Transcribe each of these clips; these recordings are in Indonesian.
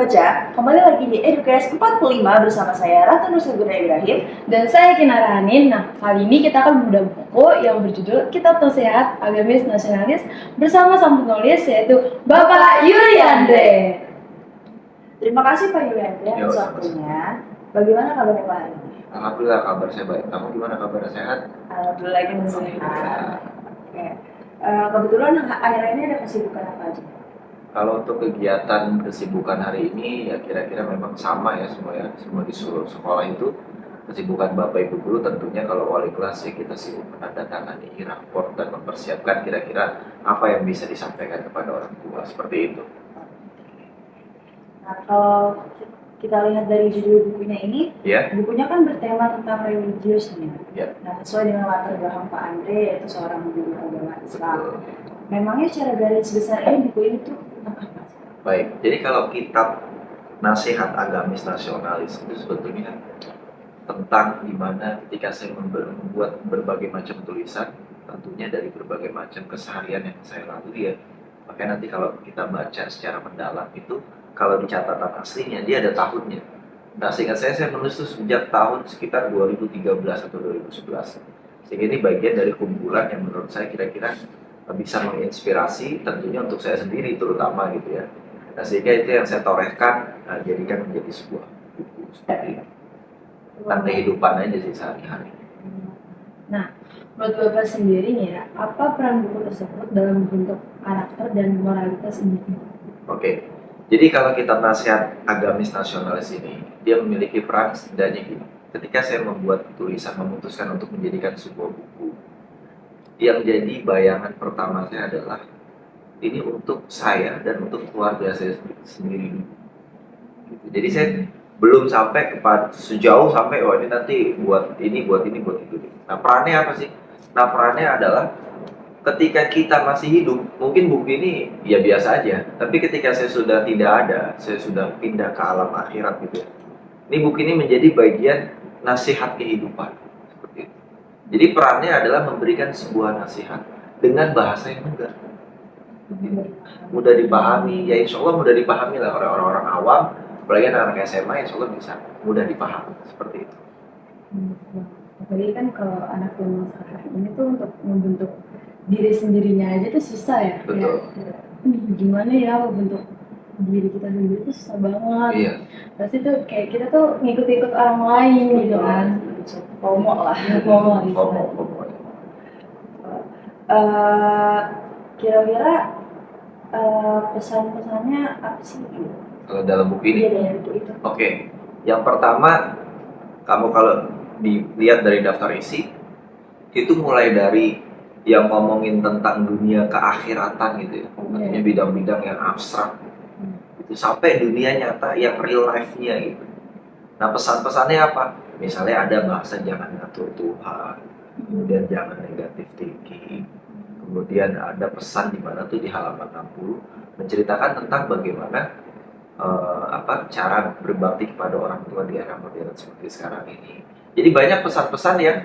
Baca, kembali lagi di Educast 45 bersama saya Ratu Nusaguna Ibrahim. Dan saya Kinara Hanin. Nah, kali ini kita akan membedah buku yang berjudul Kitab Nasihat Agamis Nasionalis bersama sang penulis yaitu Bapak Yuri Andre. Terima kasih Pak Yuliandre atas waktunya. Bagaimana kabarnya Pak hari ini? Alhamdulillah kabar saya baik. Kamu gimana kabarnya, sehat? Alhamdulillah kita sehat. Oke. Kebetulan akhir-akhir ini ada kesibukan apa aja? Kalau untuk kegiatan kesibukan hari ini ya kira-kira memang sama ya semua ya. Semua di seluruh sekolah itu kesibukan Bapak Ibu guru tentunya kalau wali kelas ya kita sibuk menandatangani raport dan mempersiapkan kira-kira apa yang bisa disampaikan kepada orang tua seperti itu. Nah, kalau kita lihat dari judul bukunya ini, Ya. bukunya kan bertema tentang religius nih. Ya. Nah, sesuai dengan latar belakang Pak Andre yaitu seorang guru agama Islam. Betul. Memangnya secara garis besarnya buku ini tuh tentang apa? Baik, jadi kalau kitab Nasihat Agamis Nasionalis itu sebetulnya tentang dimana ketika saya membuat berbagai macam tulisan, tentunya dari berbagai macam keseharian yang saya lalui ya. Makanya nanti kalau kita baca secara mendalam itu, kalau di catatan aslinya dia ada tahunnya. Nah, seingat saya menulis itu sejak tahun sekitar 2013 atau 2011. Sehingga ini bagian dari kumpulan yang menurut saya kira-kira bisa menginspirasi tentunya untuk saya sendiri terutama gitu ya. Nah, sehingga itu yang saya torehkan, jadikan menjadi sebuah buku seperti ini. Tentang kehidupan aja sih sehari-hari. Nah, menurut Bapak sendiri nih ya, apa peran buku tersebut dalam membentuk karakter dan moralitas individu? Oke, jadi kalau kita nasihat agamis nasionalis ini, dia memiliki peran setidaknya gini. Ketika saya membuat tulisan, memutuskan untuk menjadikan sebuah buku, yang jadi bayangan pertama saya adalah ini untuk saya dan untuk keluarga saya sendiri dulu. Gitu. Jadi saya belum sampai kepada sejauh sampai ini nanti buat ini, buat ini, buat itu. Nah, perannya apa sih? Nah, perannya adalah ketika kita masih hidup, mungkin buku ini ya biasa aja. Tapi ketika saya sudah tidak ada, saya sudah pindah ke alam akhirat gitu ya. Ini buku ini menjadi bagian nasihat kehidupan. Seperti itu. Jadi perannya adalah memberikan sebuah nasihat dengan bahasa yang mudah dipahami. Ya insya Allah mudah dipahami lah oleh orang-orang awam. Apalagi anak-anak SMA insya Allah bisa mudah dipahami. Seperti itu. Apalagi kan kalau anak zaman sekarang ini tuh untuk membentuk diri sendirinya aja tuh susah ya. Betul. Ya, gimana ya membentuk diri kita sendiri tuh susah banget. Iya. Pasti tuh kayak kita tuh ngikut-ngikut orang lain gitu kan. FOMO lah. FOMO gitu. FOMO. Kira-kira pesan-pesannya apa sih? Kalau dalam buku ini, Iya, dari buku itu. Oke. Yang pertama, kamu kalau dilihat dari daftar isi, itu mulai dari yang ngomongin tentang dunia keakhiratan gitu ya, artinya bidang-bidang yang abstrak, itu sampai dunia nyata yang real life-nya gitu. Nah, pesan-pesannya apa? Misalnya ada bahasa jangan ngatur Tuhan, kemudian jangan negatif thinking, kemudian ada pesan di mana tuh di halaman 60 menceritakan tentang bagaimana cara berbakti kepada orang tua di era modern seperti sekarang ini. Jadi banyak pesan-pesan yang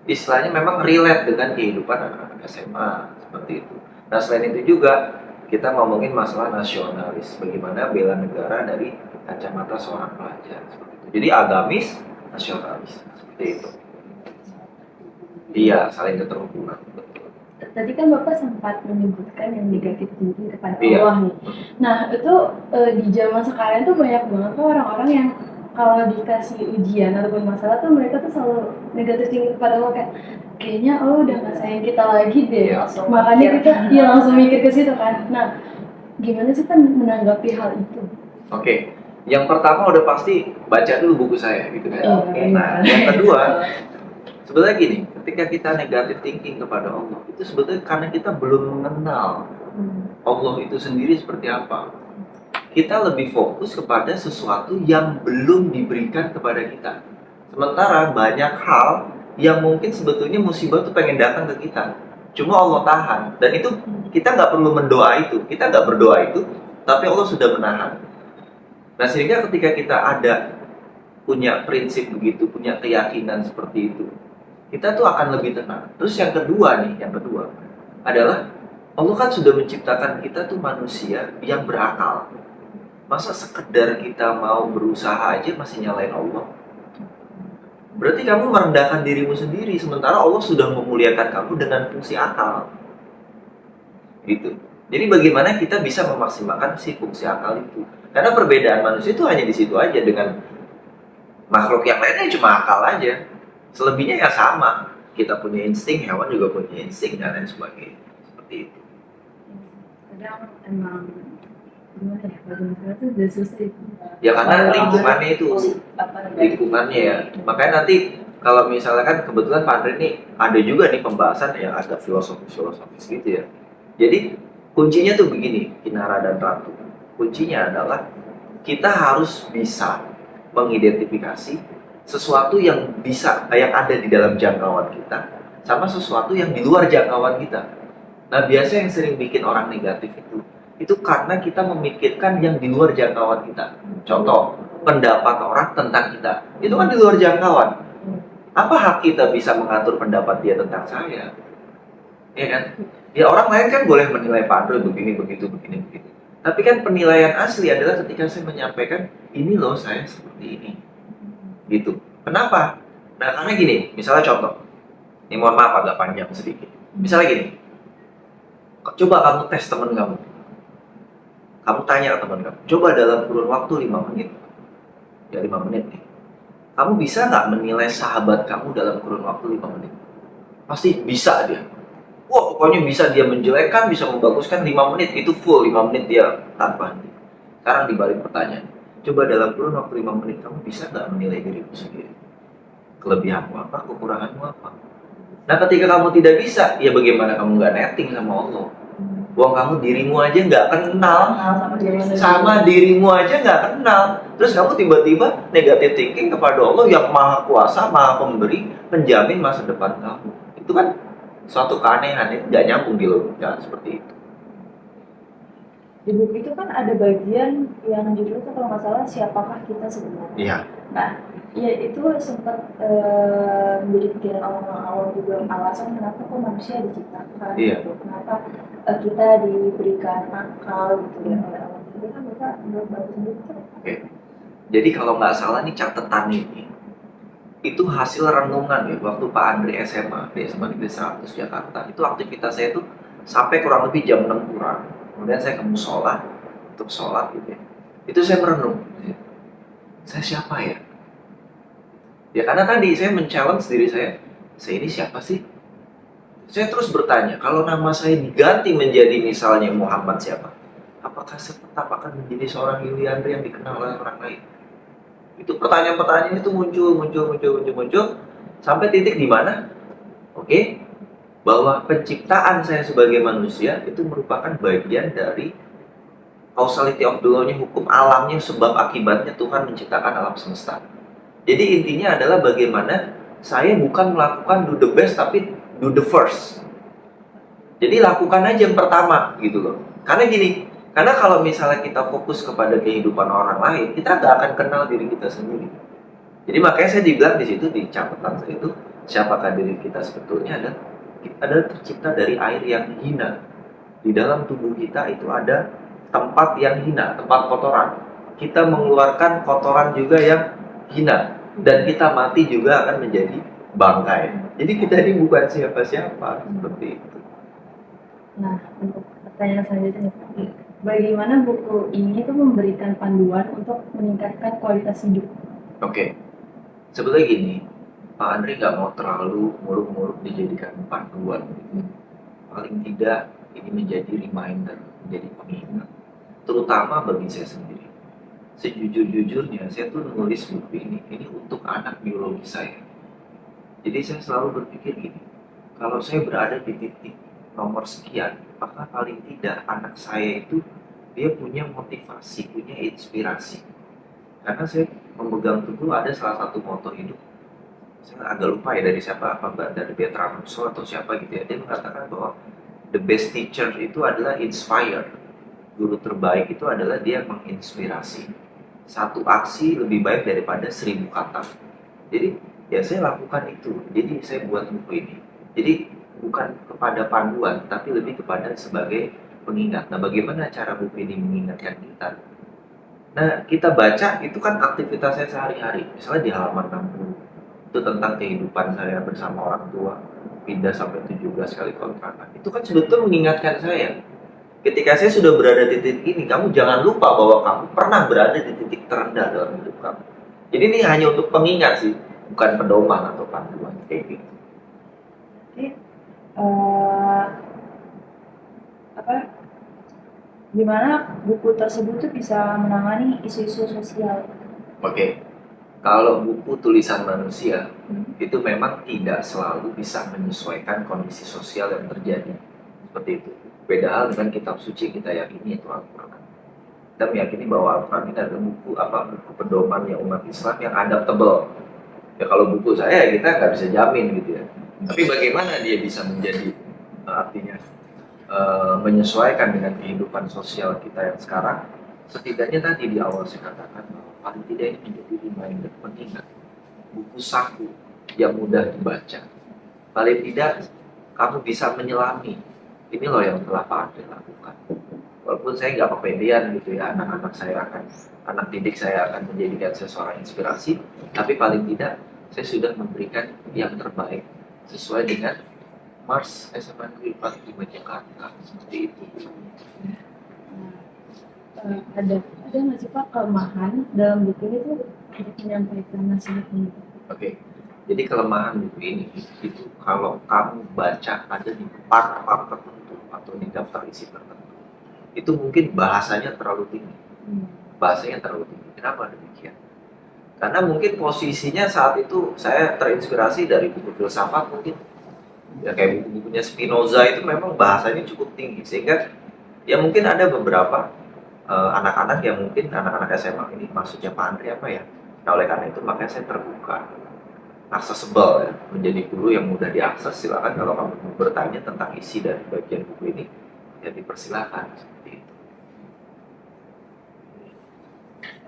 istilahnya memang relate dengan kehidupan anak-anak SMA seperti itu. Nah, selain itu juga kita ngomongin masalah nasionalis, bagaimana bela negara dari kacamata seorang pelajar seperti itu. Jadi agamis, nasionalis seperti itu. Iya, saling keterhubungan. Tadi kan Bapak sempat menyebutkan yang negatif tinggi kepada Iya. Allah nih. Nah, itu di zaman sekarang tuh banyak banget tuh orang-orang yang kalau dikasih ujian ataupun masalah tuh mereka tuh selalu negatif tinggi kepada Allah, kayaknya Allah udah nggak sayang kita lagi deh. Iya. Makanya kita langsung mikir ke situ kan. Nah, gimana sih kan menanggapi hal itu? Oke. Yang pertama udah pasti baca dulu buku saya gitu kan. Iya. Nah, yang kedua sebetulnya gini, ketika kita negatif thinking kepada Allah, itu sebetulnya karena kita belum mengenal Allah itu sendiri seperti apa. Kita lebih fokus kepada sesuatu yang belum diberikan kepada kita. Sementara banyak hal yang mungkin sebetulnya musibah itu pengen datang ke kita. Cuma Allah tahan. Dan itu kita nggak perlu mendoa itu. Kita nggak berdoa itu, tapi Allah sudah menahan. Nah, sehingga ketika kita ada punya prinsip begitu, punya keyakinan seperti itu, kita tuh akan lebih tenang. Terus yang kedua adalah Allah kan sudah menciptakan kita tuh manusia yang berakal. Masa sekedar kita mau berusaha aja masih nyalain Allah? Berarti kamu merendahkan dirimu sendiri, sementara Allah sudah memuliakan kamu dengan fungsi akal. Gitu. Jadi bagaimana kita bisa memaksimalkan si fungsi akal itu? Karena perbedaan manusia itu hanya di situ aja, dengan makhluk yang lainnya cuma akal aja. Selebihnya ya sama. Kita punya insting, hewan juga punya insting dan lain sebagainya. Seperti itu. Kadang emang gimana ya, bagi masalah tuh udah susah itu. Ya karena lingkungannya itu, Apa namanya? lingkungannya ya. Makanya nanti kalau misalnya kan kebetulan Pak Andre nih ada juga nih pembahasan yang agak filosofis gitu ya. Jadi kuncinya tuh begini, Kinara dan Ratu. Kuncinya adalah kita harus bisa mengidentifikasi sesuatu yang ada di dalam jangkauan kita sama sesuatu yang di luar jangkauan kita. Nah, biasanya yang sering bikin orang negatif itu karena kita memikirkan yang di luar jangkauan kita. Contoh, pendapat orang tentang kita. Itu kan di luar jangkauan. Apa hak kita bisa mengatur pendapat dia tentang saya? Ya kan? Ya orang lain kan boleh menilai Pak Andre begini, begitu. Tapi kan penilaian asli adalah ketika saya menyampaikan, ini loh saya seperti ini. Gitu. Kenapa? Nah, karena gini, misalnya contoh. Ini mohon maaf agak panjang sedikit. Misalnya gini. Coba kamu tes teman kamu. Kamu tanya ke teman kamu. Coba dalam kurun waktu 5 menit. Ya 5 menit nih. Kamu bisa nggak menilai sahabat kamu dalam kurun waktu 5 menit? Pasti bisa dia. Wah, pokoknya bisa dia menjelekkan, bisa membaguskan 5 menit. Itu full 5 menit dia tanpa henti. Sekarang dibalik pertanyaan. Coba dalam kurun waktu 5 menit kamu bisa nggak menilai dirimu sendiri? Kelebihanmu apa, kekuranganmu apa? Nah, ketika kamu tidak bisa, ya bagaimana kamu nggak netting sama Allah? Wong kamu dirimu aja nggak kenal, sama dirimu aja nggak kenal. Terus kamu tiba-tiba negatif thinking kepada Allah yang maha kuasa, maha pemberi, penjamin masa depan kamu. Itu kan suatu keanehan, itu nggak nyambung di logika seperti itu. Di buku itu kan ada bagian yang judulnya kalau nggak salah siapakah kita sebenarnya. Iya. Nah, ya itu sempat menjadi pikiran orang-orang awam juga, alasan kenapa kok manusia diciptakan, Iya. gitu. Kenapa kita diberikan akal gitu ya oleh Allah. Jadi kan mereka menurut Bapak sendiri tuh. Oke. Jadi kalau nggak salah nih catatan ini itu hasil renungan ya waktu Pak Andre SMA di SMA Negeri 100 Jakarta. Itu aktivitas saya itu sampai kurang lebih jam 6 kurang. Kemudian saya ke musola untuk sholat gitu ya. Itu saya merenung. Saya siapa ya? Ya karena tadi saya men-challenge diri saya ini siapa sih? Saya terus bertanya, kalau nama saya diganti menjadi misalnya Muhammad siapa? Apakah saya tetap akan menjadi seorang Yuli Andre yang dikenal oleh orang lain? Itu pertanyaan-pertanyaan itu muncul sampai titik di mana? Oke, bahwa penciptaan saya sebagai manusia itu merupakan bagian dari causality of the law-nya, hukum alamnya, sebab akibatnya Tuhan menciptakan alam semesta. Jadi intinya adalah bagaimana saya bukan melakukan do the best tapi do the first. Jadi lakukan aja yang pertama gitu loh. Karena gini, karena kalau misalnya kita fokus kepada kehidupan orang lain, kita nggak akan kenal diri kita sendiri. Jadi makanya saya dibilang di situ di catatan saya itu, siapakah diri kita sebetulnya adalah tercipta dari air yang hina. Di dalam tubuh kita itu ada tempat yang hina, tempat kotoran. Kita mengeluarkan kotoran juga yang hina, dan kita mati juga akan menjadi bangkai. Jadi kita ini bukan siapa-siapa seperti itu. Nah, untuk pertanyaan selanjutnya, bagaimana buku ini tuh memberikan panduan untuk meningkatkan kualitas hidup? Oke, sebetulnya gini, Pak Andre nggak mau terlalu muluk-muluk dijadikan panduan. Paling tidak ini menjadi reminder, menjadi pengingat, terutama bagi saya sendiri. Sejujur-jujurnya saya tuh menulis buku ini untuk anak biologi saya. Jadi saya selalu berpikir gini, kalau saya berada di titik nomor sekian, maka paling tidak anak saya itu dia punya motivasi, punya inspirasi. Karena saya memegang teguh ada salah satu moto hidup, saya agak lupa ya dari siapa, apa dari Bertrand Russell atau siapa gitu ya, dia mengatakan bahwa the best teacher itu adalah inspire. Guru terbaik itu adalah dia menginspirasi. Satu aksi lebih baik daripada 1000 kata. Jadi ya saya lakukan itu. Jadi saya buat buku ini. Jadi bukan kepada panduan, tapi lebih kepada sebagai pengingat. Nah, bagaimana cara buku ini mengingatkan kita? Nah, kita baca itu kan aktivitasnya sehari-hari. Misalnya di halaman 60, itu tentang kehidupan saya bersama orang tua, pindah sampai 17 kali kontrakan. Itu kan sebetulnya mengingatkan saya, ketika saya sudah berada di titik ini, kamu jangan lupa bahwa kamu pernah berada di titik terendah dalam hidup kamu. Jadi ini hanya untuk pengingat sih, bukan pedoman atau panduan kayak gitu. Oke. Eh, apa gimana buku tersebut tuh bisa menangani isu-isu sosial? Oke, kalau buku tulisan manusia Hmm. itu memang tidak selalu bisa menyesuaikan kondisi sosial yang terjadi. Seperti itu. Beda hal dengan kitab suci kita yakini itu Al-Quran. Kita meyakini bahwa Al-Quran ini adalah buku pedoman yang umat Islam yang adaptable. Ya kalau buku saya kita nggak bisa jamin gitu ya. Tapi bagaimana dia bisa menjadi artinya menyesuaikan dengan kehidupan sosial kita yang sekarang? Setidaknya tadi di awal saya katakan bahwa paling tidak ini menjadi reminder pengingat, buku saku yang mudah dibaca. Paling tidak kamu bisa menyelami ini loh yang telah Pak Andre lakukan. Walaupun saya nggak kepedean gitu ya, anak didik saya akan menjadikan saya seorang inspirasi, tapi paling tidak saya sudah memberikan yang terbaik sesuai dengan Mars SMA Negeri 45 Jakarta, seperti itu. Ada nggak sih Pak kelemahan dalam buku ini tuh untuk menyampaikan nasihat ini? Oke, jadi kelemahan buku ini itu kalau kamu baca ada di part-part tertentu atau di daftar isi tertentu, itu mungkin bahasanya terlalu tinggi. Bahasanya terlalu tinggi. Kenapa demikian? Karena mungkin posisinya saat itu saya terinspirasi dari buku filsafat mungkin. Ya kayak buku-bukunya Spinoza itu memang bahasanya cukup tinggi sehingga ya mungkin ada beberapa anak-anak yang mungkin anak-anak SMA ini maksudnya Pak Andre apa ya. Nah oleh karena itu makanya saya terbuka, accessible ya, menjadi guru yang mudah diakses. Silakan kalau kamu mau bertanya tentang isi dari bagian buku ini ya dipersilakan seperti itu.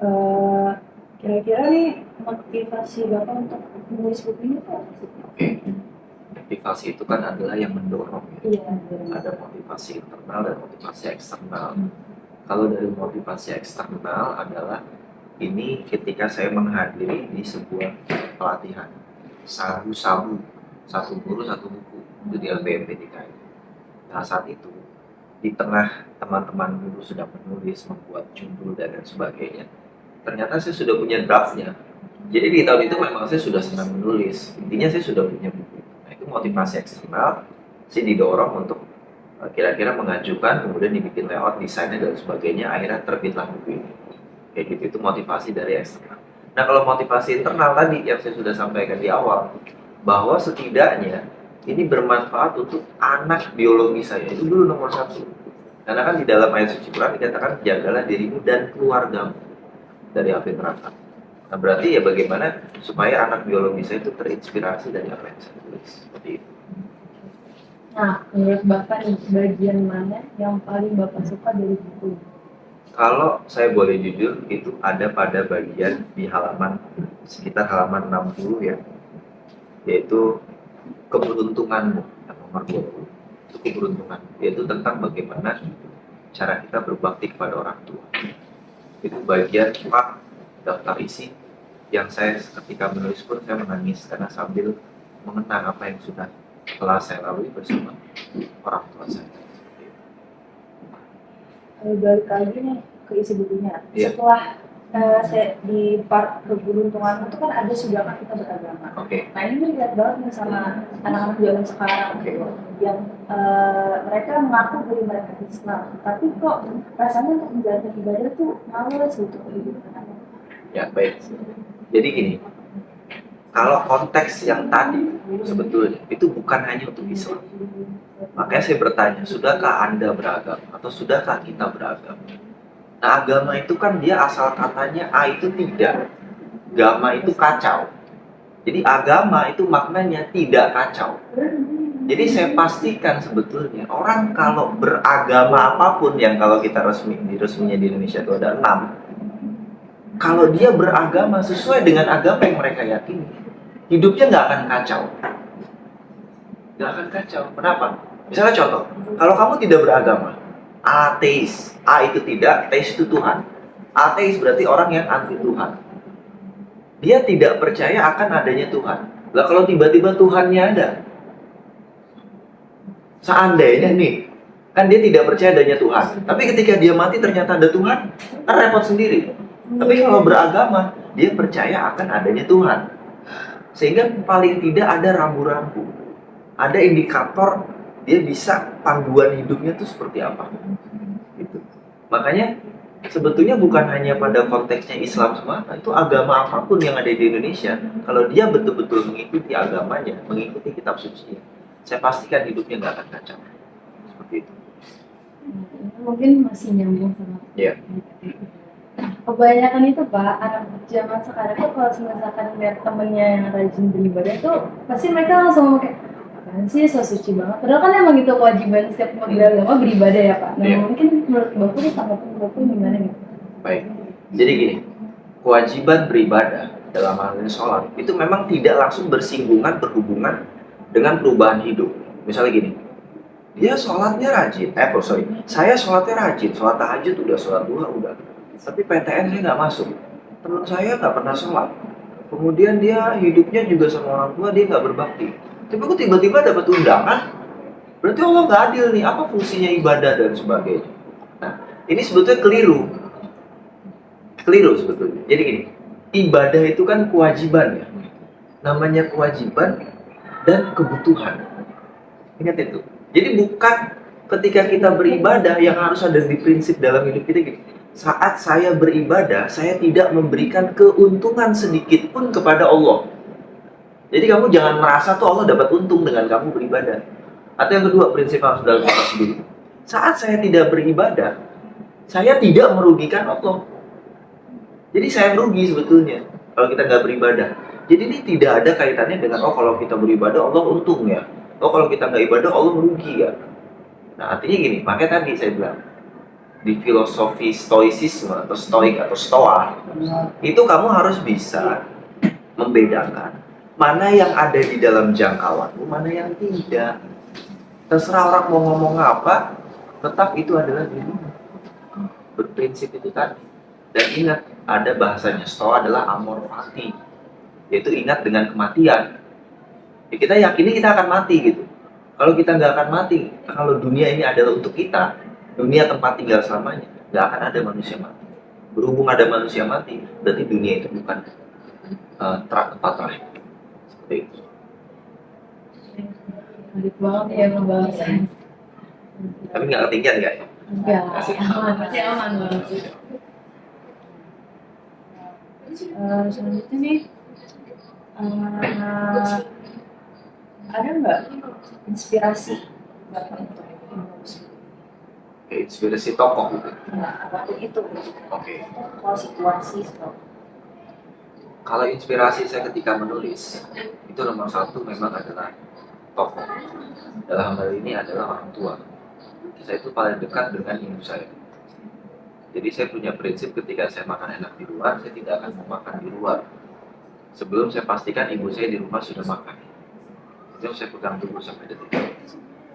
Eh, Kira-kira nih motivasi Bapak untuk menulis buku ini tuh apa sih? Oke, motivasi itu kan adalah yang mendorong ya. Iya, Ada motivasi internal dan motivasi eksternal. Kalau dari motivasi eksternal adalah ini ketika saya menghadiri di sebuah pelatihan sabu-sabu, satu guru satu buku, itu di LPMP DKI. Nah saat itu di tengah teman-teman guru sedang menulis, membuat judul dan lain sebagainya, ternyata saya sudah punya draftnya. Jadi di tahun itu memang saya sudah senang menulis. Intinya saya sudah punya buku. Nah itu motivasi eksternal, saya didorong untuk kira-kira mengajukan, kemudian dibikin layout, desainnya dan sebagainya, akhirnya terbitlah buku ini. Kayak gitu, itu motivasi dari eksternal. Nah kalau motivasi internal tadi yang saya sudah sampaikan di awal, bahwa setidaknya ini bermanfaat untuk anak biologi saya, itu dulu nomor satu. Karena kan di dalam ayat suci Quran dikatakan jagalah dirimu dan keluargamu dari api neraka. Nah berarti ya bagaimana supaya anak biologi saya itu terinspirasi dari apa yang saya tulis, seperti itu. Nah, menurut Bapak nih, bagian mana yang paling Bapak suka dari buku ini? Kalau saya boleh jujur, itu ada pada bagian di halaman sekitar halaman 60 ya, yaitu keberuntunganmu, yang nomor 20. Itu keberuntungan, yaitu tentang bagaimana cara kita berbakti kepada orang tua. Itu bagian Pak daftar isi yang saya ketika menulis pun saya menangis karena sambil mengenang apa yang sudah telah saya lalui bersama orang tua saya. balik lagi nih ke isi bukunya. Iya. Setelah saya di part keberuntungan itu kan ada sudahkah kita beragama. Oke. Nah ini relate banget nih sama anak-anak zaman sekarang gitu, yang mereka mengaku diri mereka Islam, tapi kok rasanya untuk menjalankan ibadah tuh males gitu. Ya baik. Jadi gini, kalau konteks yang tadi sebetulnya itu bukan hanya untuk Islam. Makanya saya bertanya, sudahkah Anda beragama atau sudahkah kita beragama? Nah agama itu kan dia asal katanya A itu tidak, agama itu kacau. Jadi agama itu maknanya tidak kacau. Jadi saya pastikan sebetulnya orang kalau beragama apapun yang kalau kita resminya di Indonesia itu ada 6. Kalau dia beragama sesuai dengan agama yang mereka yakini, hidupnya nggak akan kacau. Nggak akan kacau. Kenapa? Misalnya contoh, kalau kamu tidak beragama, ateis, A itu tidak, teis itu Tuhan. Ateis berarti orang yang anti Tuhan. Dia tidak percaya akan adanya Tuhan. Lah kalau tiba-tiba Tuhannya ada, seandainya nih, kan dia tidak percaya adanya Tuhan. Tapi ketika dia mati ternyata ada Tuhan, kan repot sendiri. Tapi kalau beragama, dia percaya akan adanya Tuhan. Sehingga paling tidak ada rambu-rambu. Ada indikator dia bisa panduan hidupnya itu seperti apa. Gitu. Makanya sebetulnya bukan hanya pada konteksnya Islam semata, itu agama apapun yang ada di Indonesia, kalau dia betul-betul mengikuti agamanya, mengikuti kitab suci, saya pastikan hidupnya nggak akan kacau. Seperti itu. Mungkin masih nyambung sama. Iya. Kebanyakan itu Pak, anak zaman sekarang tuh kalau misalkan lihat temennya yang rajin beribadah tuh pasti mereka langsung ngomong kayak apaan sih so suci banget. Padahal kan emang itu kewajiban setiap umat beragama beribadah ya Pak. Nah Iya. mungkin menurut Bapak nih tanggapan Bapak gimana gitu? Baik. Jadi gini, kewajiban beribadah dalam hal ini sholat itu memang tidak langsung berhubungan dengan perubahan hidup. Misalnya gini, dia sholatnya rajin, saya sholatnya rajin, sholat tahajud udah, sholat duha udah, tapi PTN saya nggak masuk, teman saya nggak pernah sholat, kemudian dia hidupnya juga sama orang tua, dia nggak berbakti, tapi kok tiba-tiba dapat undangan, berarti Allah nggak adil nih, apa fungsinya ibadah dan sebagainya. Nah, ini sebetulnya keliru sebetulnya. Jadi gini, ibadah itu kan kewajiban ya, namanya kewajiban dan kebutuhan. Ingat itu. Jadi bukan ketika kita beribadah yang harus ada di prinsip dalam hidup kita gini. Saat saya beribadah, saya tidak memberikan keuntungan sedikit pun kepada Allah. Jadi kamu jangan merasa tuh Allah dapat untung dengan kamu beribadah. Atau yang kedua, prinsip harus dalam kita sendiri. Saat saya tidak beribadah, saya tidak merugikan Allah. Jadi saya merugi sebetulnya kalau kita nggak beribadah. Jadi ini tidak ada kaitannya dengan kalau kita beribadah Allah untung ya. Kalau kita nggak ibadah Allah merugi ya. Nah artinya gini, makanya tadi saya bilang di filosofi stoicisme atau stoik atau stoa itu kamu harus bisa membedakan mana yang ada di dalam jangkauanmu, mana yang tidak. Terserah orang mau ngomong apa, tetap itu adalah dirimu. Berprinsip itu tadi. Dan ingat, ada bahasanya stoa adalah amor fati, yaitu ingat dengan kematian. Ya, kita yakini kita akan mati gitu. Kalau kita nggak akan mati, kalau dunia ini adalah untuk kita, dunia tempat tinggal selamanya, nggak akan ada manusia mati. Berhubung ada manusia mati, berarti dunia itu bukan tempat terakhir. Seperti itu. Menarik banget ya ngebahas. Tapi nggak ketinggian nggak ya? Enggak, masih aman banget. Selanjutnya nih, ada nggak inspirasi Bapak untuk Oke, inspirasi tokoh gitu. apapun itu, Oke. kalau situasi seperti Kalau inspirasi saya ketika menulis, itu nomor satu memang adalah tokoh. Dalam hal ini adalah orang tua. Saya itu paling dekat dengan ibu saya. Jadi saya punya prinsip ketika saya makan enak di luar, saya tidak akan mau makan di luar sebelum saya pastikan ibu saya di rumah sudah makan. Itu saya pegang dulu sampai detik ini.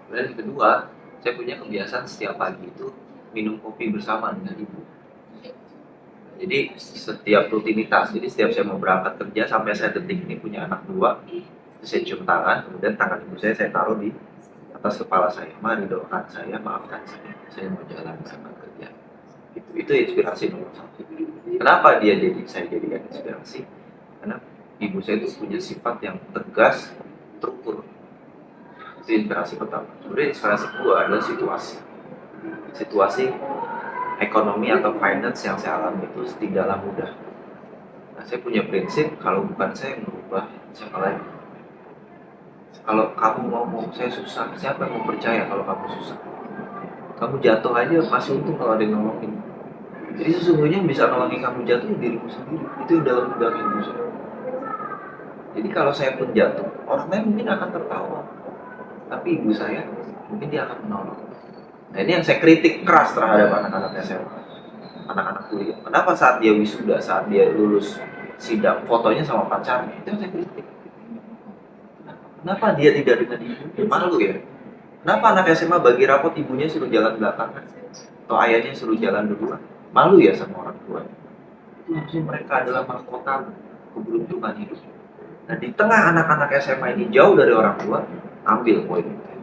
Kemudian yang kedua, saya punya kebiasaan setiap pagi itu minum kopi bersama dengan ibu. Jadi setiap rutinitas, jadi setiap saya mau berangkat kerja sampai saya detik ini punya anak dua, itu saya cium tangan, kemudian tangan ibu saya taruh di atas kepala saya. Mari doakan saya, maafkan saya mau jalan berangkat kerja. Itu inspirasi nomor satu. Kenapa saya jadikan inspirasi? Karena ibu saya itu punya sifat yang tegas, terukur. Itu inspirasi pertama. Kemudian inspirasi kedua adalah situasi ekonomi atau finance yang saya alami itu tidaklah mudah. Nah, saya punya prinsip kalau bukan saya yang merubah, siapa lagi? Kalau kamu mau saya susah, siapa yang mau percaya kalau kamu susah? Kamu jatuh aja masih untung kalau ada yang nolongin. Jadi sesungguhnya yang bisa nolongin kamu jatuh ya dirimu sendiri. Itu dalam dalam ibu saya. Jadi kalau saya pun jatuh, orang lain mungkin akan tertawa, tapi ibu saya mungkin dia akan menolong. Nah ini yang saya kritik keras terhadap anak-anak SMA, anak-anak kuliah. Kenapa saat dia wisuda, saat dia lulus sidang, fotonya sama pacarnya, itu yang saya kritik. Kenapa dia tidak dengan ibu? Malu ya. Kenapa anak SMA bagi rapot ibunya suruh jalan belakangan, atau ayahnya suruh jalan duluan? malu ya sama orang tua. Itu harusnya mereka adalah mahkota keberuntungan hidup. Nah di tengah anak-anak SMA ini jauh dari orang tua, ambil poin itu,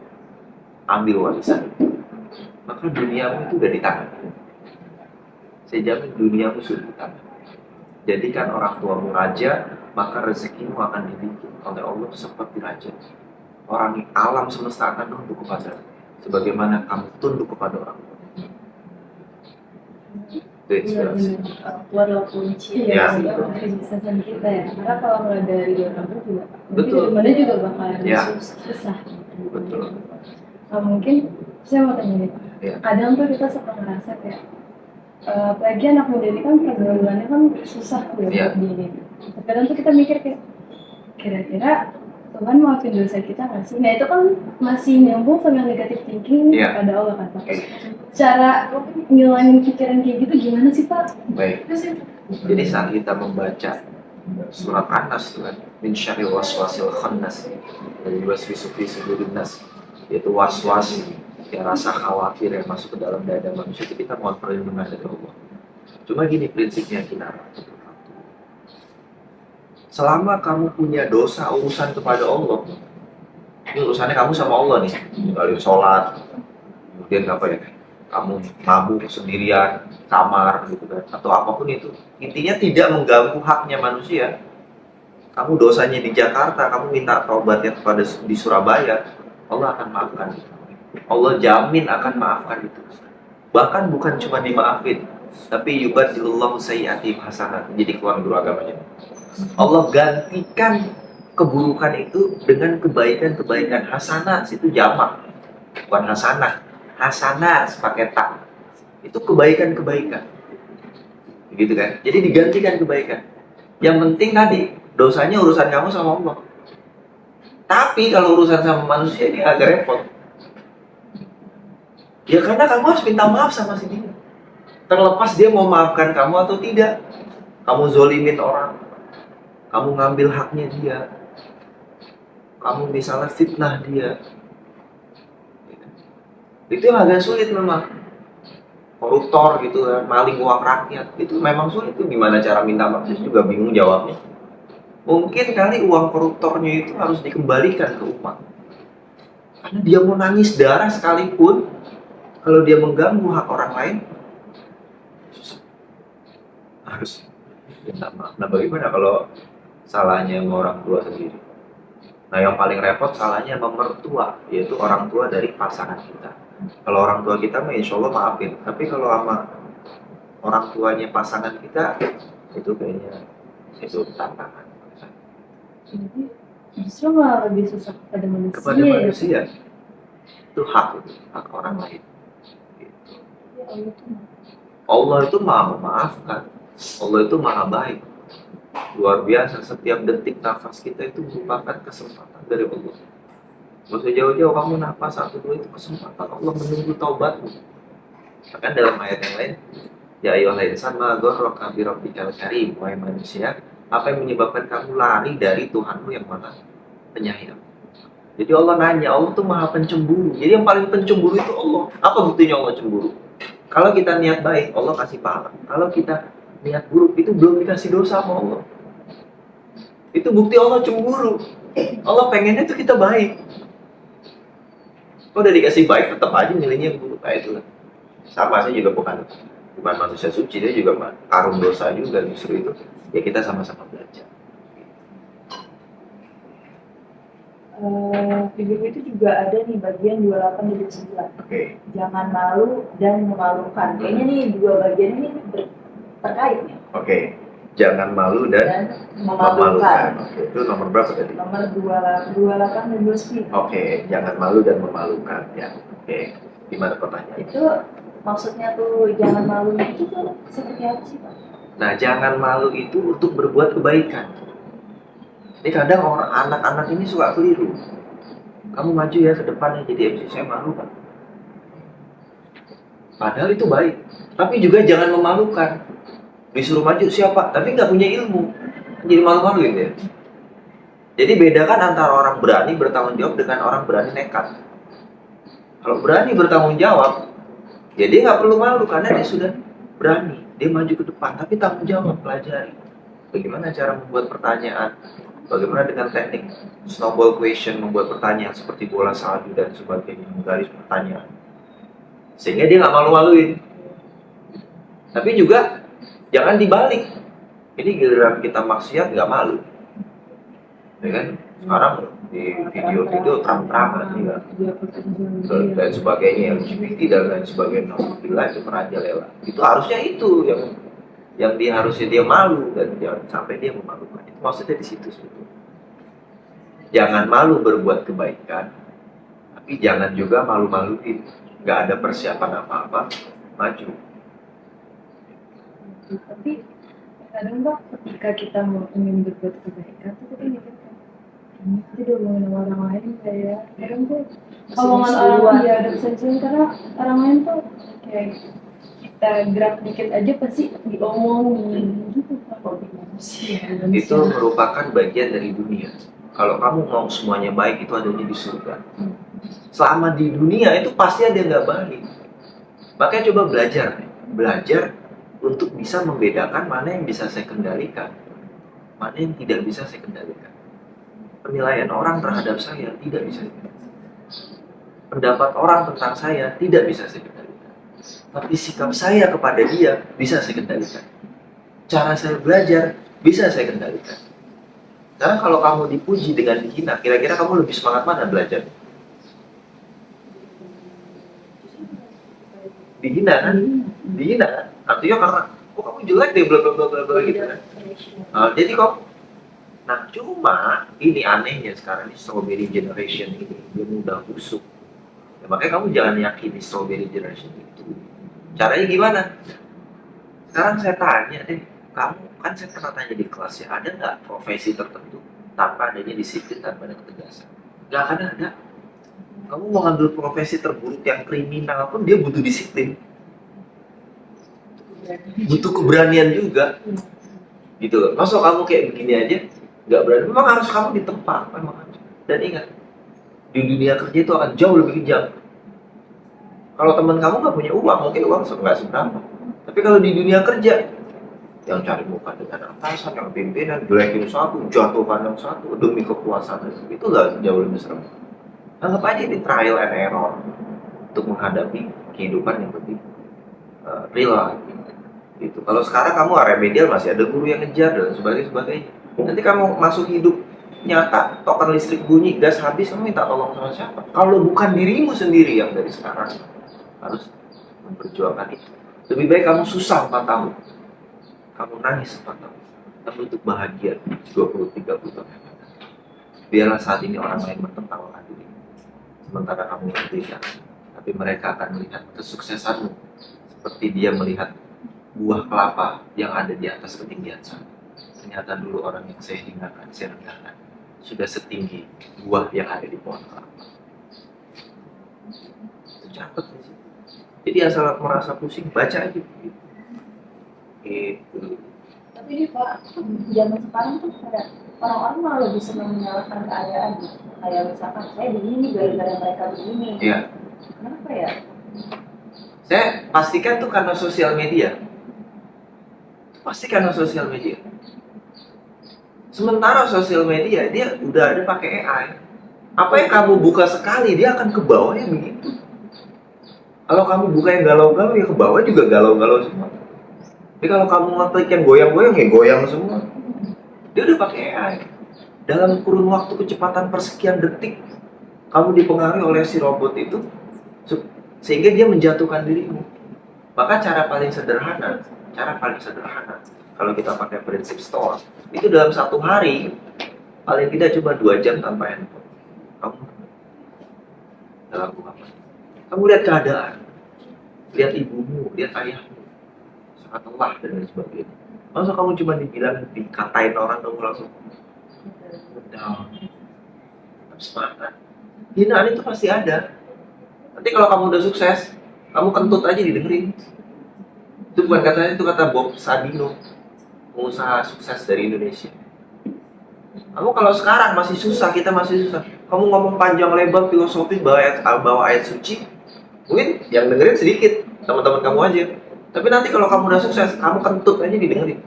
ambil warisan. Maka duniamu itu udah di tangan. Saya jamin duniamu sudah di tangan. Jadikan orang tuamu raja, maka rezekimu akan dibikin oleh Allah seperti raja. Orang alam semesta akan tunduk kepada, sebagaimana kamu tunduk kepada orang tua. Itu inspirasi. Orang tua adalah kunci Ya. Dari kesuksesan kita ya. Karena kalau nggak dari orang tua juga, mungkin Betul. dari mana juga bakal Ya. susah. Betul. Nah, mungkin saya mau tanya nih Pak. Ya. Kadang tuh kita suka ngerasa kayak apalagi anak muda ini kan pergaulannya kan susah tuh ya Ya. buat diri. Kadang tuh kita mikir kayak kira-kira Tuhan maafin dosa kita nggak sih? Nah itu kan masih nyambung sama negatif thinking Ya. kepada Allah kan Pak. Oke. Cara ngilangin pikiran kayak gitu gimana sih Pak? Baik. Jadi saat kita membaca surat An-Nas itu kan, min syarril waswasil khannas, dari waswisu fi sudurin nas, yaitu waswas, ya rasa khawatir yang masuk ke dalam dada manusia, itu kita mohon perlindungan dari Allah. Cuma gini prinsipnya kita, selama kamu punya dosa urusan kepada Allah, ini urusannya kamu sama Allah nih, kali sholat, kemudian apa ya, kamu mabuk sendirian, kamar gitu kan, atau apapun itu, intinya tidak mengganggu haknya manusia. Kamu dosanya di Jakarta, kamu minta taubatnya kepada di Surabaya, Allah akan maafkan. Allah jamin akan maafkan itu. Bahkan bukan cuma dimaafin, tapi yubadilullahu sayyi'atihim hasanat. Jadi keluar guru agamanya. Allah gantikan keburukan itu dengan kebaikan-kebaikan. Hasanat itu jamak, bukan hasanah. Hasanat pakai tak. Itu kebaikan-kebaikan. Begitu kan? Jadi digantikan kebaikan. Yang penting tadi, dosanya urusan kamu sama Allah. Tapi kalau urusan sama manusia ini agak repot. Ya karena kamu harus minta maaf sama si dia. Terlepas dia mau maafkan kamu atau tidak. Kamu zolimin orang. Kamu ngambil haknya dia. Kamu misalnya fitnah dia. Itu yang agak sulit memang. Koruptor gitu kan, maling uang rakyat. Itu memang sulit tuh, gimana cara minta maaf, saya juga bingung jawabnya. Mungkin kali uang koruptornya itu harus dikembalikan ke umat. Karena dia mau nangis darah sekalipun, kalau dia mengganggu hak orang lain, susah. Harus minta maaf. Nah bagaimana kalau salahnya sama orang tua sendiri? Nah yang paling repot salahnya sama mertua, yaitu orang tua dari pasangan kita. Kalau orang tua kita mah insya Allah maafin. Tapi kalau sama orang tuanya pasangan kita, itu kayaknya itu tantangan. Jadi justru malah lebih susah kepada manusia. Kepada manusia, itu hak orang lain. Gitu. Allah itu maha memaafkan. Allah itu maha baik. Luar biasa, setiap detik nafas kita itu merupakan kesempatan dari Allah. Gak usah jauh-jauh, kamu nafas 1, 2 itu kesempatan Allah menunggu taubatmu. Bahkan dalam ayat yang lain, ya ayyuhal insan ma gharraka bi rabbikal karim, wahai manusia, apa yang menyebabkan kamu lari dari Tuhanmu yang maha penyayang. Jadi Allah nanya, Allah tuh maha pencemburu. Jadi yang paling pencemburu itu Allah. Apa buktinya Allah cemburu? Kalau kita niat baik, Allah kasih pahala. Kalau kita niat buruk, itu belum dikasih dosa sama Allah. Itu bukti Allah cemburu. Allah pengennya tuh kita baik. Kalau udah dikasih baik, tetap aja milihnya yang buruk. Kayak itu lah. Sama, saya juga bukan manusia suci, dia juga karung dosa juga justru itu. Ya kita sama-sama belajar. Di buku itu juga ada nih bagian 28 dan 29. Oke. Jangan malu dan memalukan. Kayaknya nih dua bagian ini terkait nih. Oke. Jangan malu dan memalukan. Oke. Itu nomor berapa tadi? Nomor 28 dan 29. Oke. Jangan malu dan memalukan. Ya. Oke. Gimana pertanyaannya? Itu maksudnya tuh jangan malu itu tuh seperti apa sih Pak? Nah, jangan malu itu untuk berbuat kebaikan. Ini kadang orang anak-anak ini suka keliru. Kamu maju ya ke depannya jadi MC, saya malu kan. Padahal itu baik. Tapi juga jangan memalukan. Disuruh maju siapa? Tapi nggak punya ilmu. Jadi malu-maluin ya. Jadi bedakan antara orang berani bertanggung jawab dengan orang berani nekat. Kalau berani bertanggung jawab, ya dia nggak perlu malu karena dia sudah berani, dia maju ke depan, tapi tanggung jawab, pelajari. Bagaimana cara membuat pertanyaan, bagaimana dengan teknik snowball question, membuat pertanyaan seperti bola salju dan sebagainya, menggaris pertanyaan. Sehingga dia nggak malu-maluin. Tapi juga jangan dibalik. Ini giliran kita maksiat nggak malu. Ya kan? Sekarang di video-video terang-terangan ya, dan sebagainya, LGBT dan lain sebagainya, alhamdulillah itu merajalela. Itu harusnya itu yang dia harusnya dia malu, dan jangan sampai dia memalukan. Itu maksudnya di situ sebetulnya. Jangan malu berbuat kebaikan, tapi jangan juga malu-maluin. Nggak ada persiapan apa-apa, maju. Tapi kadang Pak, ketika kita mau ingin berbuat kebaikan tuh kita mikir ini udah ngomongin sama orang lain kayak kadang tuh omongan orang dia ada kesensian karena orang lain tuh kayak kita gerak dikit aja pasti diomongin gitu Pak. Itu merupakan bagian dari dunia. Kalau kamu mau semuanya baik, itu adanya di surga. Selama di dunia itu pasti ada yang nggak baik. Makanya coba belajar untuk bisa membedakan mana yang bisa saya kendalikan, mana yang tidak bisa saya kendalikan. Penilaian orang terhadap saya tidak bisa saya kendalikan. Pendapat orang tentang saya tidak bisa saya kendalikan. Tapi sikap saya kepada dia bisa saya kendalikan. Cara saya belajar bisa saya kendalikan. Karena kalau kamu dipuji dengan dihina, kira-kira kamu lebih semangat mana belajar? Dihina kan? Dihina kan? Artinya karena kok kamu jelek deh bla bla bla bla bla gitu kan. Jadi kok cuma ini anehnya sekarang ini strawberry generation ini dia mudah busuk. Ya, makanya kamu jangan yakini strawberry generation itu. Caranya gimana? Sekarang saya tanya deh, kamu kan saya pernah tanya di kelas ya, ada nggak profesi tertentu tanpa adanya disiplin, tanpa ada ketegasan? Nggak akan ada. Kamu mau ngambil profesi terburuk yang kriminal pun dia butuh disiplin, butuh keberanian juga, gitu loh. Masa kamu kayak begini aja nggak berani? Memang harus kamu ditempa, memang harus. Dan ingat, di dunia kerja itu akan jauh lebih kejam. Kalau teman kamu nggak punya uang, mungkin uang nggak seberapa. Tapi kalau di dunia kerja, yang cari muka dengan atasan, yang pimpinan, jelekin satu, jatuhkan yang satu demi kekuasaan, itu nggak jauh lebih serem. Anggap aja ini trial and error untuk menghadapi kehidupan yang lebih real gitu. Kalau sekarang kamu remedial masih ada guru yang ngejar dan sebagainya. Nanti kamu masuk hidup nyata, token listrik bunyi, gas habis, kamu minta tolong sama siapa? Kalau bukan dirimu sendiri yang dari sekarang harus memperjuangkan itu. Lebih baik kamu susah 4 tahun, kamu nangis 4 tahun, tapi untuk bahagia 20-30 tahun. Biarlah saat ini orang lain bertertawakan diri, sementara kamu tidak. Tapi mereka akan melihat kesuksesanmu seperti dia melihat buah kelapa yang ada di atas ketinggian sana. Ternyata dulu orang yang saya hinakan, saya rendahkan, sudah setinggi buah yang ada di pohon kelapa. Itu catat di situ. Jadi asal merasa pusing, baca aja gitu. Tapi ini Pak, zaman sekarang tuh ada orang-orang malah lebih senang menyalahkan keadaan gitu. Kayak misalkan saya begini gara-gara mereka begini. Iya. Kenapa ya? Saya pastikan tuh karena sosial media. Pasti karena sosial media. Sementara sosial media dia udah ada pakai AI. Apa yang kamu buka sekali dia akan ke bawah ya begitu. Kalau kamu buka yang galau-galau ya ke bawah juga galau-galau semua. Jadi kalau kamu ngeklik yang goyang-goyang ya goyang semua. Dia udah pakai AI. Dalam kurun waktu kecepatan persekian detik kamu dipengaruhi oleh si robot itu sehingga dia menjatuhkan dirimu. Maka cara paling sederhana kalau kita pakai prinsip store itu dalam 1 hari paling tidak coba 2 jam tanpa handphone. Kamu dalam apa? Kamu lihat keadaan, lihat ibumu, lihat ayahmu sangat lelah dan lain sebagainya. Masa kamu cuma dikatain orang kamu langsung down, semangat. Hinaan itu pasti ada. Nanti kalau kamu udah sukses, kamu kentut aja didengerin. Itu bukan katanya, itu kata Bob Sadino, pengusaha sukses dari Indonesia. Kamu kalau sekarang masih susah, kita masih susah, kamu ngomong panjang lebar filosofis bawa ayat suci, mungkin yang dengerin sedikit, teman-teman kamu aja. Tapi nanti kalau kamu udah sukses, kamu kentut aja didengerin.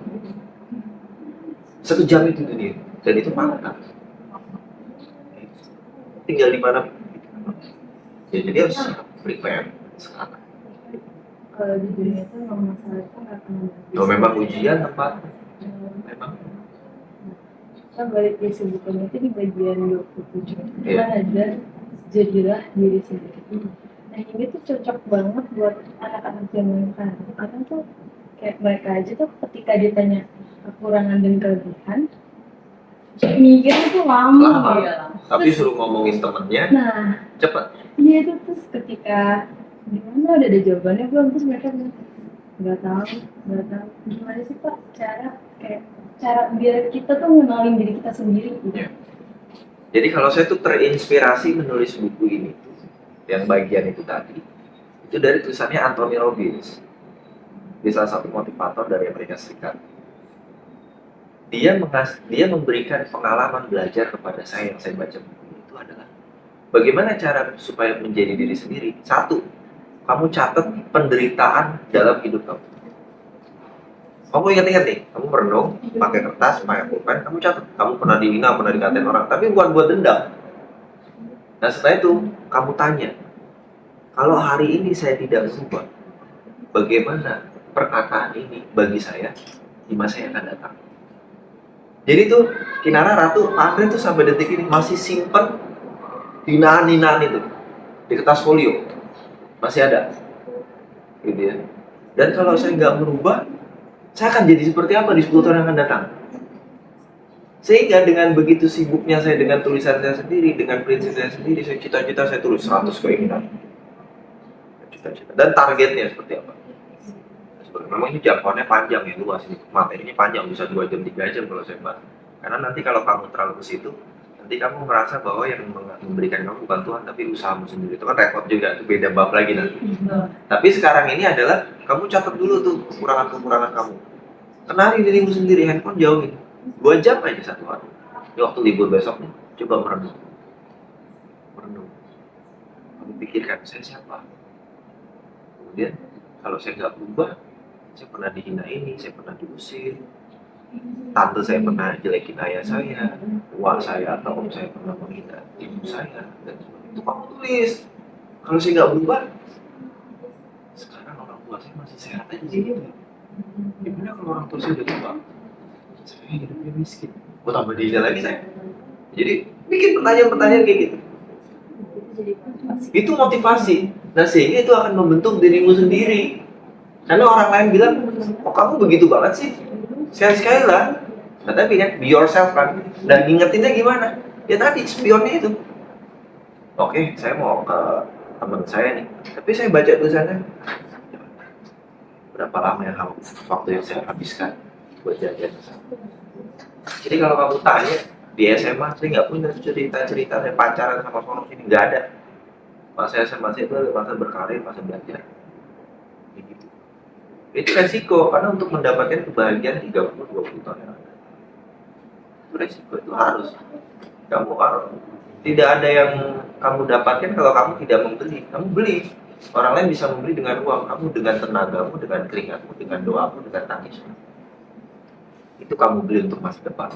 1 jam itu dia, dan itu fakta. Tinggal di mana? Ya jadi harus prepare sekarang. Kalau di dunia itu memang masalah itu nggak akan ada Kalau memang ujian tempat, memang kita balik ke sebutannya itu di bagian 27 Iya. kan ada jadilah diri sendiri. Nah ini tuh cocok banget buat anak-anak zaman sekarang karena tuh kayak mereka aja tuh ketika ditanya kekurangan dan kelebihan mikirnya tuh lama. Lama. Iya. tapi suruh ngomongin temennya, Nah cepet. iya itu terus ketika gimana udah ada jawabannya belum terus mereka bilang nggak tahu gimana sih Pak cara biar kita tuh ngenalin diri kita sendiri gitu. Iya. Jadi kalau saya tuh terinspirasi menulis buku ini, yang bagian itu tadi, itu dari tulisannya Anthony Robbins. Dia salah satu motivator dari Amerika Serikat. Dia memberikan pengalaman belajar kepada saya yang saya baca buku itu adalah bagaimana cara supaya menjadi diri sendiri. 1, kamu catat penderitaan dalam hidup kamu. Kamu ingat-ingat nih, kamu merenung, pakai kertas, pakai pulpen, kamu catat. Kamu pernah dihina, pernah dikatain orang, tapi bukan buat dendam. Nah setelah itu, kamu tanya, kalau hari ini saya tidak berubah, bagaimana perkataan ini bagi saya di masa yang akan datang? Jadi tuh, Kinara, Ratu, Pak Andre tuh sampai detik ini masih simpen hinaan-hinaan itu di kertas folio. Masih ada. Gitu ya. Dan kalau saya nggak merubah, saya akan jadi seperti apa di 10 tahun yang akan datang? Sehingga dengan begitu sibuknya saya dengan tulisan saya sendiri, dengan prinsip saya sendiri, saya cita-cita saya tulis 100 keinginan. Cita-cita. Dan targetnya seperti apa? Memang ini jangkauannya panjang ya, luas ini. Materinya panjang, bisa 2 jam, 3 jam kalau saya bahas. Karena nanti kalau kamu terlalu ke situ, nanti kamu merasa bahwa yang memberikan kamu bukan Tuhan, tapi usahamu sendiri. Itu kan repot juga, itu beda bab lagi nanti. Tapi sekarang ini adalah, kamu catat dulu tuh kekurangan-kekurangan kamu. Kenali dirimu sendiri, handphone jauhin. 2 jam aja 1 hari. Di waktu libur besok nih, coba merenung. Kamu pikirkan, saya siapa? Kemudian, kalau saya nggak berubah, saya pernah dihina ini, saya pernah diusir, tante saya pernah jelekin ayah saya, wak saya atau om saya pernah menghina ibu saya, dan sebagainya. Itu kamu tulis. Kalau saya nggak berubah, sekarang orang tua saya masih sehat aja sih. Gimana kalau orang tua saya udah tua? Saya hidupnya miskin. Gue tambah dihina lagi saya. Jadi bikin pertanyaan-pertanyaan kayak gitu. Itu motivasi. Nah sehingga itu akan membentuk dirimu sendiri. Karena orang lain bilang, kok kamu begitu banget sih? Sekali-sekali lah. Nah tapi kan, be yourself kan. Dan ngingetinnya gimana? Ya tadi, spionnya itu. Oke, saya mau ke teman saya nih. Tapi saya baca tulisannya. Berapa lama yang waktu yang saya habiskan buat jajan. Jadi kalau kamu tanya, di SMA saya nggak punya cerita-cerita saya pacaran sama orang sini. Nggak ada. Masa SMA saya itu masa berkarir, masa belajar. Begitu. Itu resiko, karena untuk mendapatkan kebahagiaan 30-20 tahun yang akan datang. Itu resiko, itu harus. Kamu harus. Tidak ada yang kamu dapatkan kalau kamu tidak membeli. Kamu beli. Orang lain bisa membeli dengan uang. Kamu dengan tenagamu, dengan keringatmu, dengan doamu, dengan tangismu. Itu kamu beli untuk masa depan.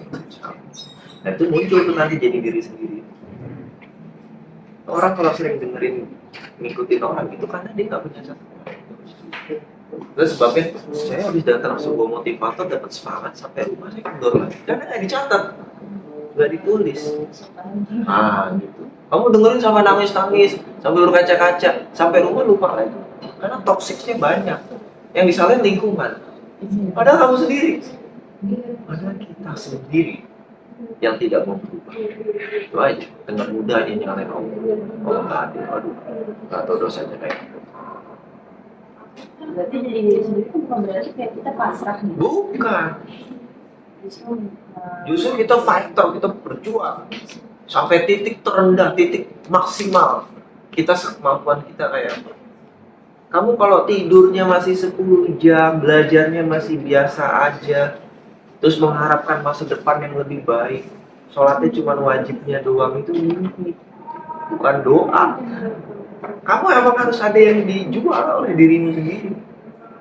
Nah itu muncul tuh nanti jadi diri sendiri. Orang kalau sering dengerin, ngikutin orang itu karena dia nggak punya satu. Terus sebabnya saya habis datang sebuah motivator dapat semangat sampai rumah saya kendor lagi karena nggak dicatat, nggak ditulis. Gitu. Kamu dengerin sama nangis sampai berkaca-kaca sampai rumah lupa lagi karena toksiknya banyak. Yang disalahin lingkungan. Padahal kamu sendiri. Padahal kita sendiri yang tidak mau berubah. Itu aja dengan mudahnya nyalain oh nggak adil, aduh nggak tahu dosanya kayak gitu. Berarti jadi diri sendiri itu bukan berarti kayak kita pasrah nih. Bukan. Justru kita fighter, kita berjuang sampai titik terendah, titik maksimal kita sekemampuan kita kayak apa. Kamu kalau tidurnya masih 10 jam, belajarnya masih biasa aja, terus mengharapkan masa depan yang lebih baik, sholatnya cuma wajibnya doang, itu mimpi, bukan doa. Kamu emang harus ada yang dijual oleh dirimu sendiri.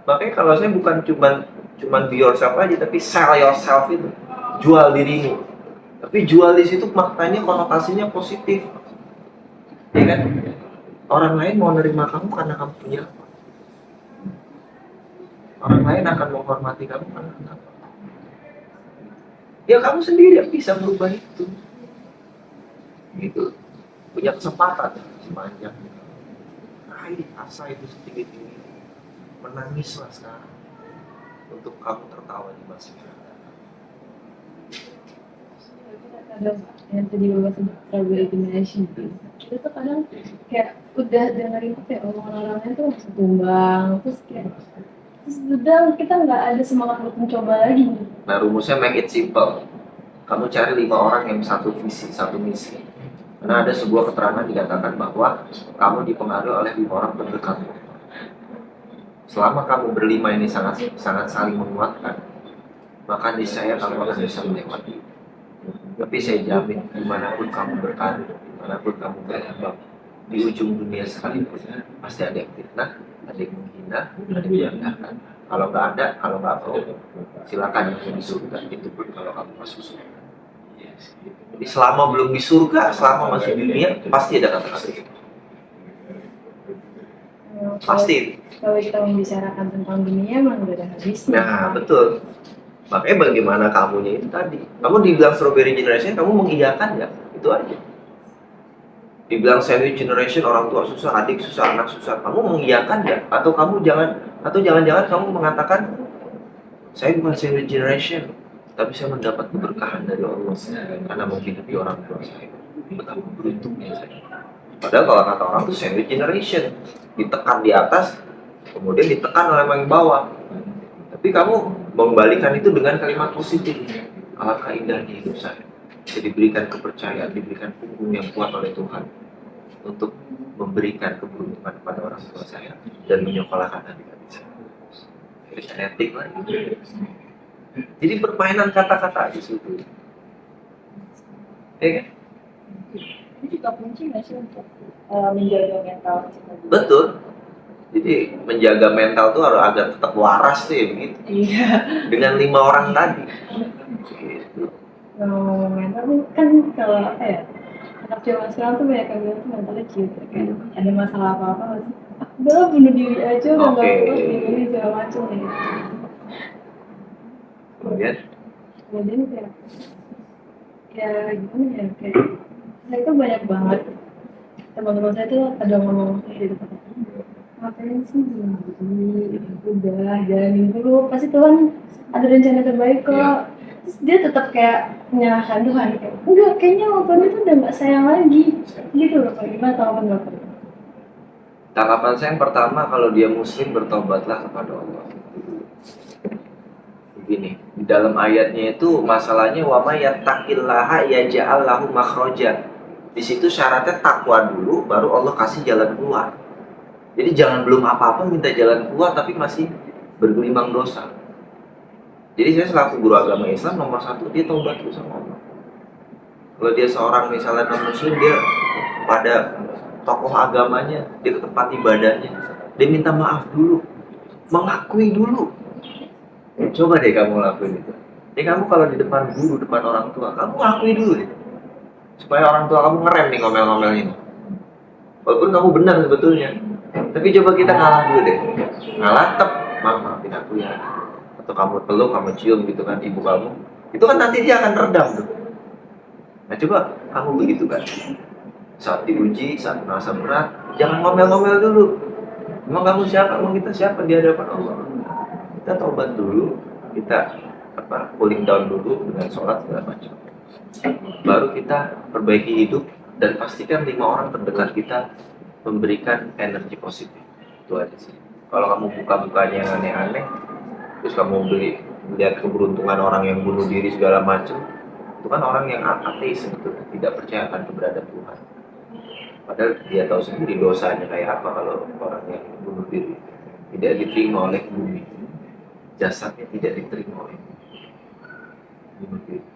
Makanya kalau saya bukan cuman be yourself aja, tapi sell yourself itu, jual dirimu. Tapi jual di situ maknanya konotasinya positif, ya kan? Orang lain mau nerima kamu karena kamu punya apa? Orang lain akan menghormati kamu karena apa? Ya kamu sendiri yang bisa merubah itu. Gitu. Punya kesempatan sepanjang. Raih asa itu setinggi-tinggi. Menangislah sekarang untuk kamu tertawa di masa yang akan datang. Kadang yang tadi bapak sebut tribal generation itu tuh kadang kayak udah dengerin kayak omongan orang lain tuh langsung tumbang, terus udah kita nggak ada semangat untuk mencoba lagi. Nah rumusnya make it simple. Kamu cari 5 orang yang satu visi, satu misi. Karena ada sebuah keterangan dikatakan bahwa kamu dipengaruhi oleh 5 orang terdekat. Selama kamu berlima ini sangat saling menguatkan, maka niscaya kamu akan bisa melewati. Tapi saya jamin dimanapun kamu berkarir, dimanapun kamu berkembang, di ujung dunia sekalipun pasti ada yang fitnah, ada yang menghina, ada yang merendahkan. Kalau nggak ada, kalau nggak mau, silakan yang di surga. Itu pun kalau kamu masuk surga. Jadi selama belum di surga, selama masih di dunia, pasti ada kata-kata itu. Pasti. Kalau kita membicarakan tentang dunia, emang udah ada habisnya. Nah betul. Makanya bagaimana kamunya itu tadi. Kamu dibilang strawberry generation, kamu mengiyakan nggak? Itu aja. Dibilang sandwich generation, orang tua susah, adik susah, anak susah, kamu mengiyakan nggak? Atau jangan-jangan kamu mengatakan saya bukan sandwich generation, tapi saya mendapat keberkahan dari Allah karena menghidupi orang tua saya. Betapa beruntungnya saya. Padahal kalau kata orang itu sandwich generation, ditekan di atas, kemudian ditekan oleh yang bawah. Tapi kamu membalikan itu dengan kalimat positif. Alangkah indahnya hidup saya. Saya diberikan kepercayaan, diberikan punggung yang kuat oleh Tuhan untuk memberikan keberuntungan kepada orang tua saya dan menyekolahkan adik-adik saya. Jadi genetik lah. Jadi permainan kata-kata di situ. Ya kan? Ini juga kunci nggak sih untuk menjaga mental kita? Betul. Jadi menjaga mental tuh harus agar tetap waras tuh ya begitu. Iya. Dengan 5 orang tadi. Gitu. Kalau mental kan kalau apa ya, anak zaman sekarang tuh banyak yang bilang tuh mentalnya cute, kayak ada masalah apa-apa masih udah bunuh diri aja, udah nggak kuat ini segala macam ya. Kemudian Kayak gimana ya, kayak saya tuh banyak banget teman-teman saya tuh ada ngomong gitu, ngapain sih begini, udah jalanin dulu, pasti Tuhan ada rencana terbaik kok. Iya. Terus dia tetap kayak menyalahkan Tuhan, kayak enggak, kayaknya Tuhan itu udah nggak sayang lagi gitu loh. Pak, gimana tanggapan Bapak? tanggapan saya yang pertama, kalau dia muslim bertobatlah kepada Allah. Begini, di dalam ayatnya itu masalahnya wa may yattaqillaha yaj'al lahu makhraja. Di situ syaratnya takwa dulu, baru Allah kasih jalan keluar. Jadi jangan belum apa-apa minta jalan keluar tapi masih bergelimang dosa. Jadi saya selaku guru agama Islam, nomor 1 dia taubat dulu sama Allah. Kalau dia seorang misalnya non muslim, dia pada tokoh agamanya, dia ke tempat ibadahnya, dia minta maaf dulu, mengakui dulu. Coba deh kamu lakuin itu. Jadi kamu kalau di depan guru, depan orang tua, kamu ngakui dulu deh, supaya orang tua kamu ngerem nih ngomel-ngomel ini. Walaupun kamu benar sebetulnya, tapi coba kita ngalah dulu deh. Ngalah, maafin aku ya. Atau kamu peluk, kamu cium gitu kan ibu kamu, itu kan nanti dia akan redam tuh. Nah coba kamu begitu kan, saat diuji, saat merasa berat, jangan ngomel-ngomel dulu. Emang kamu siapa? Emang kita siapa di hadapan Allah? Kita taubat dulu, kita cooling down dulu dengan sholat segala macam. Baru kita perbaiki hidup dan pastikan 5 orang terdekat kita memberikan energi positif. Itu aja sih. Kalau kamu buka-bukanya yang aneh-aneh, terus kamu lihat keberuntungan orang yang bunuh diri segala macam, itu kan orang yang ateis sebetulnya, tidak percaya akan keberadaan Tuhan. Padahal dia tahu sendiri dosanya kayak apa kalau orang yang bunuh diri tidak diterima oleh bumi, jasadnya tidak diterima oleh bumi.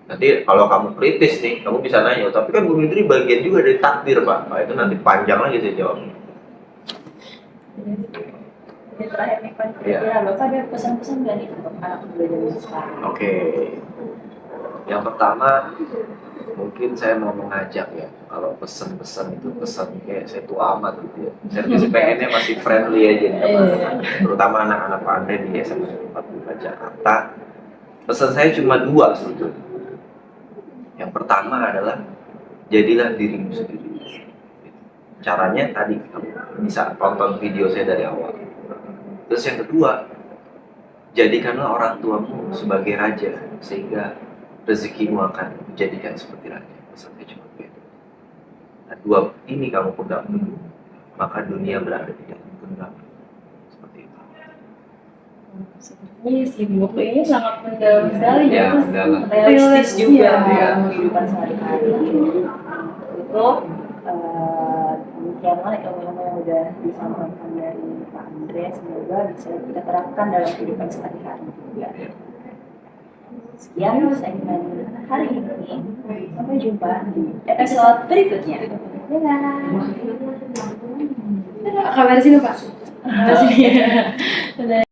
Nanti kalau kamu kritis nih, kamu bisa nanya, tapi kan bunuh diri bagian juga dari takdir Pak. Itu nanti panjang lagi saya jawab. Ini terakhir nih Pan, Iya. kira-kira Bapak ada pesan-pesan nggak nih untuk anak muda zaman sekarang? Oke. Yang pertama mungkin saya mau mengajak ya, kalau pesan-pesan itu pesan kayak saya tua amat gitu ya. Saya sih pengennya masih friendly aja nih sama terutama anak-anak pandai di SMA 45 Jakarta. Pesan saya cuma dua sebetulnya. Yang pertama adalah jadilah dirimu sendiri. Caranya tadi kamu bisa tonton video saya dari awal. Terus yang kedua, jadikanlah orang tuamu sebagai raja sehingga rezekimu akan dijadikan seperti raja. Pesannya cuma itu. Nah, dua ini kamu pegang dulu, maka dunia berada di dalam genggaman. Seperti itu. Iya sih, buku ini sangat mendalam sekali Ya, terus mendalam. Realistis juga Iya. ya, kehidupan sehari-hari. Itu demikianlah ilmu-ilmu yang udah disampaikan dari Pak Andre, semoga bisa kita terapkan dalam kehidupan sehari-hari juga. Sekian segmen hari ini, sampai jumpa di episode berikutnya. Dadah. kabar sini Pak. Kabar sini.